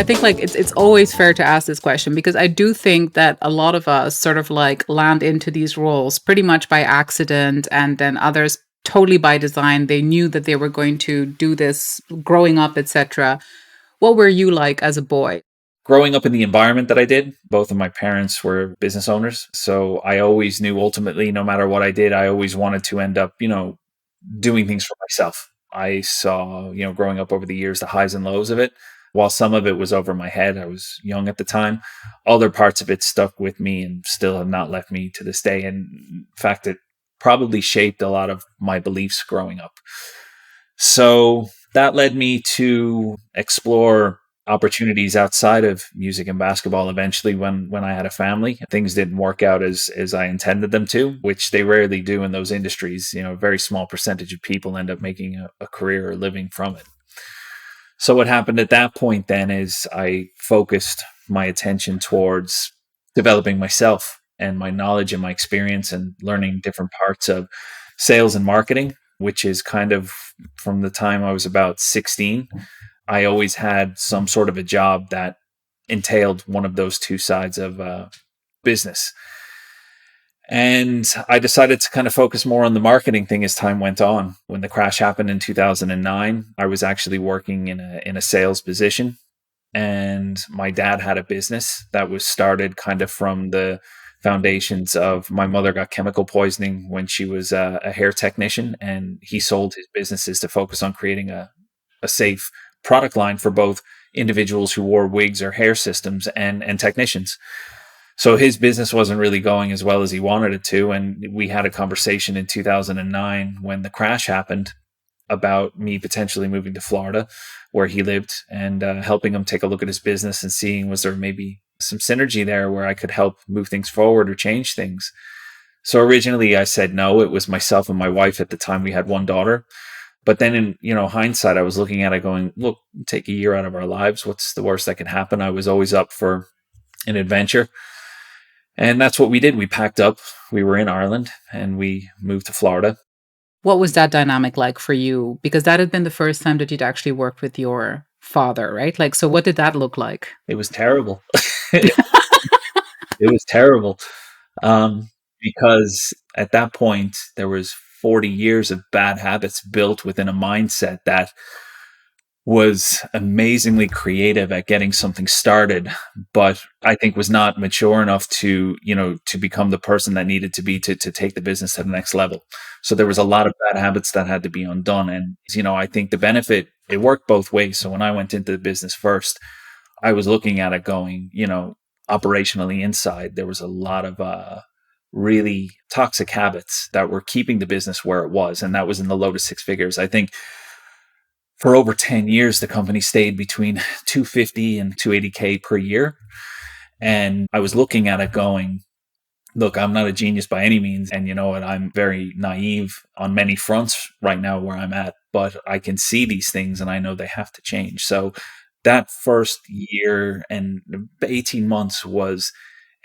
think like it's always fair to ask this question because I do think that a lot of us sort of like land into these roles pretty much by accident, and then others totally by design. They knew that they were going to do this growing up, etc. What were you like as a boy? Growing up in the environment that I did, both of my parents were business owners. So I always knew ultimately, no matter what I did, I always wanted to end up, doing things for myself. I saw, growing up over the years, the highs and lows of it. While some of it was over my head, I was young at the time. Other parts of it stuck with me and still have not left me to this day. And in fact, it probably shaped a lot of my beliefs growing up. So that led me to explore opportunities outside of music and basketball eventually when I had a family. Things didn't work out as I intended them to, which they rarely do in those industries. A very small percentage of people end up making a career or living from it. So what happened at that point then is I focused my attention towards developing myself and my knowledge and my experience and learning different parts of sales and marketing, which is kind of from the time I was about 16. I always had some sort of a job that entailed one of those two sides of business. And I decided to kind of focus more on the marketing thing as time went on. When the crash happened in 2009, I was actually working in a sales position. And my dad had a business that was started kind of from the foundations of my mother got chemical poisoning when she was a hair technician. And he sold his businesses to focus on creating a safe product line for both individuals who wore wigs or hair systems and technicians. So his business wasn't really going as well as he wanted it to. And we had a conversation in 2009 when the crash happened about me potentially moving to Florida where he lived and helping him take a look at his business and seeing was there maybe some synergy there where I could help move things forward or change things. So originally I said no. It was myself and my wife at the time. We had one daughter. But then in hindsight, I was looking at it going, look, take a year out of our lives. What's the worst that can happen? I was always up for an adventure. And that's what we did. We packed up. We were in Ireland and we moved to Florida. What was that dynamic like for you? Because that had been the first time that you'd actually worked with your father, right? Like, so what did that look like? It was terrible. it was terrible. Because at that point, there was 40 years of bad habits built within a mindset that was amazingly creative at getting something started, but I think was not mature enough to become the person that needed to be to take the business to the next level. So there was a lot of bad habits that had to be undone. And, I think the benefit, it worked both ways. So when I went into the business first, I was looking at it going, operationally inside, there was a lot of, really toxic habits that were keeping the business where it was. And that was in the low to six figures. I think for over 10 years, the company stayed between 250 and 280K per year. And I was looking at it going, look, I'm not a genius by any means. And you know what? I'm very naive on many fronts right now where I'm at, but I can see these things and I know they have to change. So that first year and 18 months was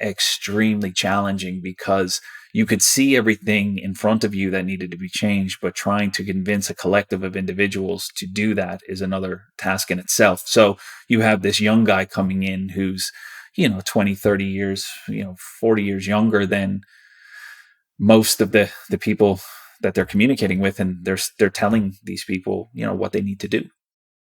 extremely challenging because you could see everything in front of you that needed to be changed, but trying to convince a collective of individuals to do that is another task in itself. So you have this young guy coming in who's, 20, 30 years, 40 years younger than most of the people that they're communicating with. And they're telling these people, what they need to do.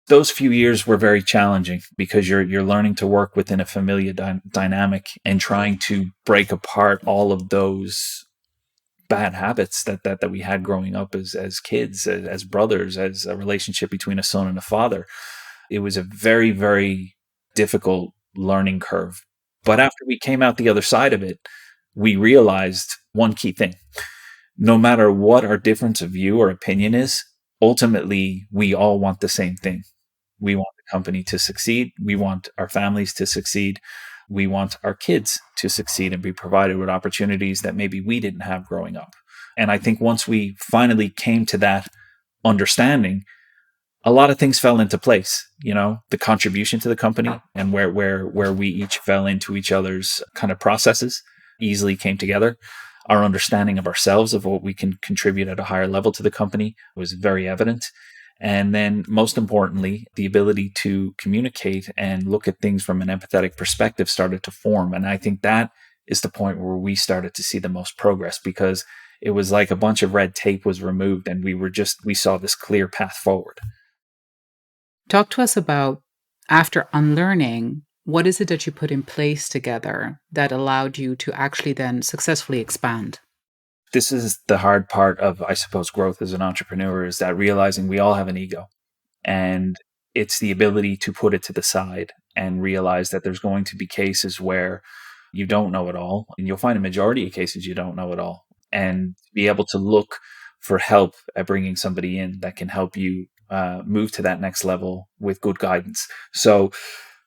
Those few years were very challenging because you're learning to work within a familiar dynamic and trying to break apart all of those bad habits that we had growing up as kids, as brothers, as a relationship between a son and a father. It was a very, very difficult learning curve. But after we came out the other side of it, we realized one key thing. No matter what our difference of view or opinion is, ultimately, we all want the same thing. We want the company to succeed. We want our families to succeed. We want our kids to succeed and be provided with opportunities that maybe we didn't have growing up. And I think once we finally came to that understanding, a lot of things fell into place, the contribution to the company and where we each fell into each other's kind of processes easily came together. Our understanding of ourselves, of what we can contribute at a higher level to the company, was very evident. And then, most importantly, the ability to communicate and look at things from an empathetic perspective started to form. And I think that is the point where we started to see the most progress, because it was like a bunch of red tape was removed and we saw this clear path forward. Talk to us about, after unlearning, what is it that you put in place together that allowed you to actually then successfully expand? This is the hard part of, I suppose, growth as an entrepreneur, is that realizing we all have an ego, and it's the ability to put it to the side and realize that there's going to be cases where you don't know it all, and you'll find a majority of cases you don't know it all, and be able to look for help at bringing somebody in that can help you move to that next level with good guidance. So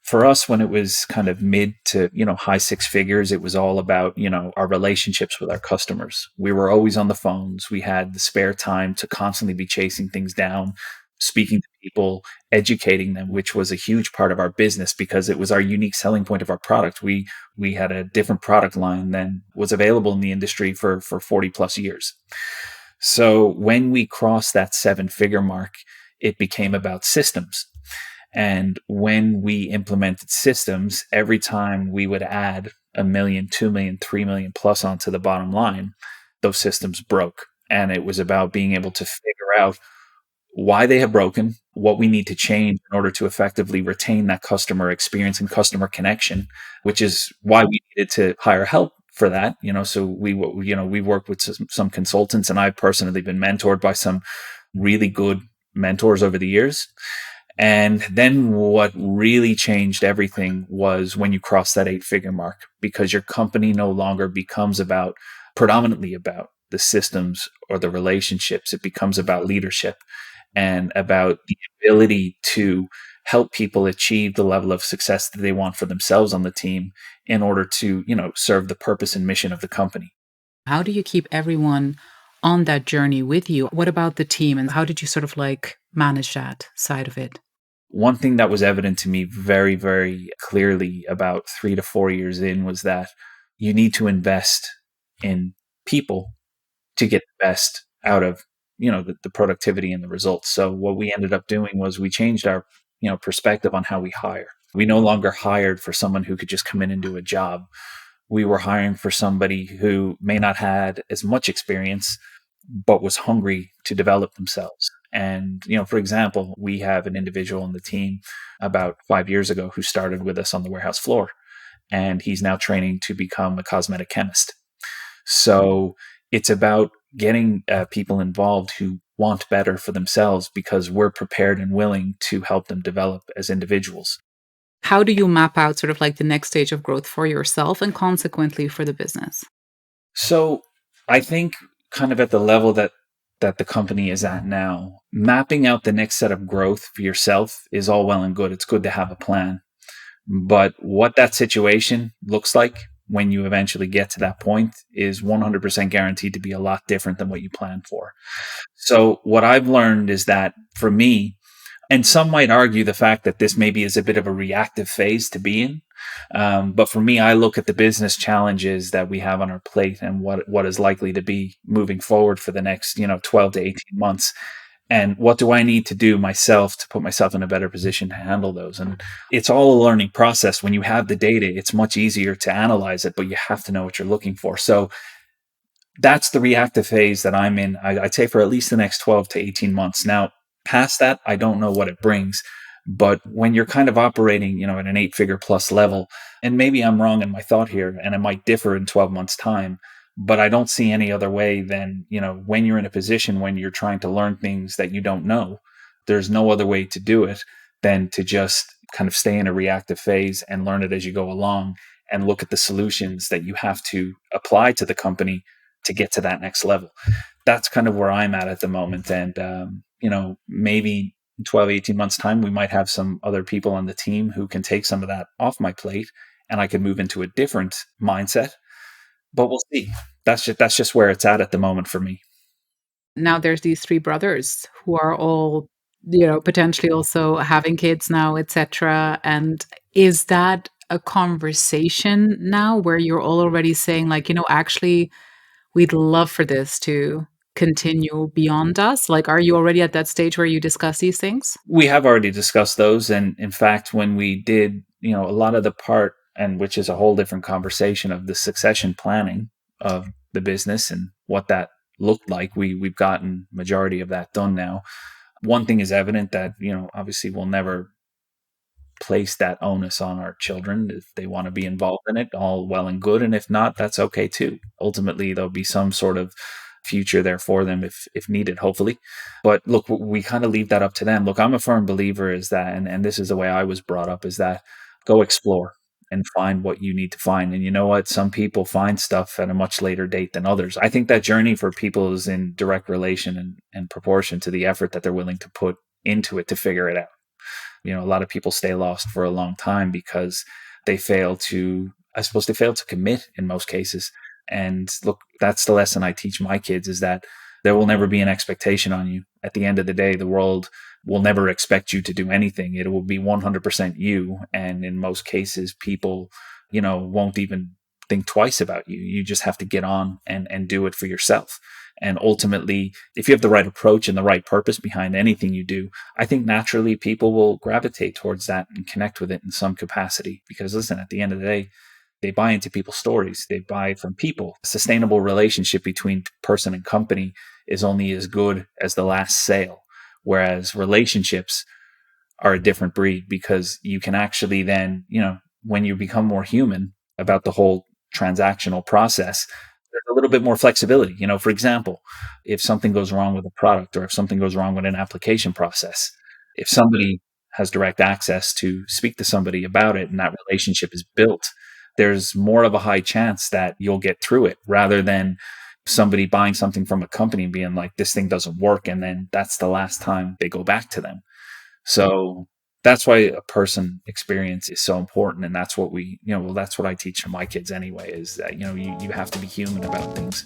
for us, when it was kind of mid to high six figures, it was all about our relationships with our customers. We were always on the phones. We had the spare time to constantly be chasing things down, speaking to people, educating them, which was a huge part of our business because it was our unique selling point of our product. We had a different product line than was available in the industry for 40 plus years. So when we crossed that seven-figure mark, it became about systems. And when we implemented systems, every time we would add 1 million, 2 million, 3 million plus onto the bottom line, those systems broke. And it was about being able to figure out why they have broken, what we need to change in order to effectively retain that customer experience and customer connection, which is why we needed to hire help for that. So we worked with some consultants, and I've personally been mentored by some really good mentors over the years. And then what really changed everything was when you cross that 8-figure mark, because your company no longer becomes predominantly about the systems or the relationships. It becomes about leadership and about the ability to help people achieve the level of success that they want for themselves on the team in order to, serve the purpose and mission of the company. How do you keep everyone on that journey with you? What about the team, and how did you sort of like manage that side of it? One thing that was evident to me very, very clearly about 3 to 4 years in was that you need to invest in people to get the best out of the productivity and the results. So what we ended up doing was we changed our perspective on how we hire. We no longer hired for someone who could just come in and do a job. We were hiring for somebody who may not had as much experience but was hungry to develop themselves. And for example, we have an individual on the team about 5 years ago who started with us on the warehouse floor, and he's now training to become a cosmetic chemist. So it's about getting people involved who want better for themselves, because we're prepared and willing to help them develop as individuals. How do you map out sort of like the next stage of growth for yourself and consequently for the business? So I think kind of at the level that the company is at now, mapping out the next set of growth for yourself is all well and good. It's good to have a plan. But what that situation looks like when you eventually get to that point is 100% guaranteed to be a lot different than what you planned for. So what I've learned is that for me, and some might argue the fact that this maybe is a bit of a reactive phase to be in. But for me, I look at the business challenges that we have on our plate and what is likely to be moving forward for the next 12 to 18 months. And what do I need to do myself to put myself in a better position to handle those? And it's all a learning process. When you have the data, it's much easier to analyze it, but you have to know what you're looking for. So that's the reactive phase that I'm in. I'd say for at least the next 12 to 18 months. Now, past that, I don't know what it brings. But when you're kind of operating, at an 8-figure plus level, and maybe I'm wrong in my thought here, and it might differ in 12 months' time, but I don't see any other way than, when you're in a position when you're trying to learn things that you don't know, there's no other way to do it than to just kind of stay in a reactive phase and learn it as you go along and look at the solutions that you have to apply to the company to get to that next level. That's kind of where I'm at the moment. And, maybe in 12, 18 months time, we might have some other people on the team who can take some of that off my plate and I can move into a different mindset, but we'll see. That's just where it's at the moment for me. Now there's these 3 brothers who are all, potentially also having kids now, etcetera, and is that a conversation now where you're all already saying like, "Actually, we'd love for this to continue beyond us? Like, are you already at that stage where you discuss these things? We have already discussed those, and in fact, when we did, a lot of the part, and which is a whole different conversation of the succession planning of the business and what that looked like, we've gotten majority of that done now. One thing is evident that, obviously we'll never place that onus on our children. If they want to be involved in it, all well and good. And if not, that's okay too. Ultimately, there'll be some sort of future there for them if needed, hopefully. But look, we kind of leave that up to them. Look, I'm a firm believer is that, and this is the way I was brought up, is that go explore and find what you need to find. And you know what? Some people find stuff at a much later date than others. I think that journey for people is in direct relation and proportion to the effort that they're willing to put into it to figure it out. A lot of people stay lost for a long time because they fail to, I suppose they fail to commit in most cases. And look, that's the lesson I teach my kids is that there will never be an expectation on you. At the end of the day, the world will never expect you to do anything. It will be 100% you. And in most cases, people, won't even think twice about you. You just have to get on and do it for yourself. And ultimately, if you have the right approach and the right purpose behind anything you do, I think naturally people will gravitate towards that and connect with it in some capacity. Because listen, at the end of the day, they buy into people's stories. They buy from people. A sustainable relationship between person and company is only as good as the last sale. Whereas relationships are a different breed because you can actually then, when you become more human about the whole transactional process, there's a little bit more flexibility. For example, if something goes wrong with a product or if something goes wrong with an application process, if somebody has direct access to speak to somebody about it and that relationship is built, there's more of a high chance that you'll get through it rather than somebody buying something from a company and being like, this thing doesn't work. And then that's the last time they go back to them. So that's why a person experience is so important. And that's what that's what I teach my kids anyway, is that, you have to be human about things.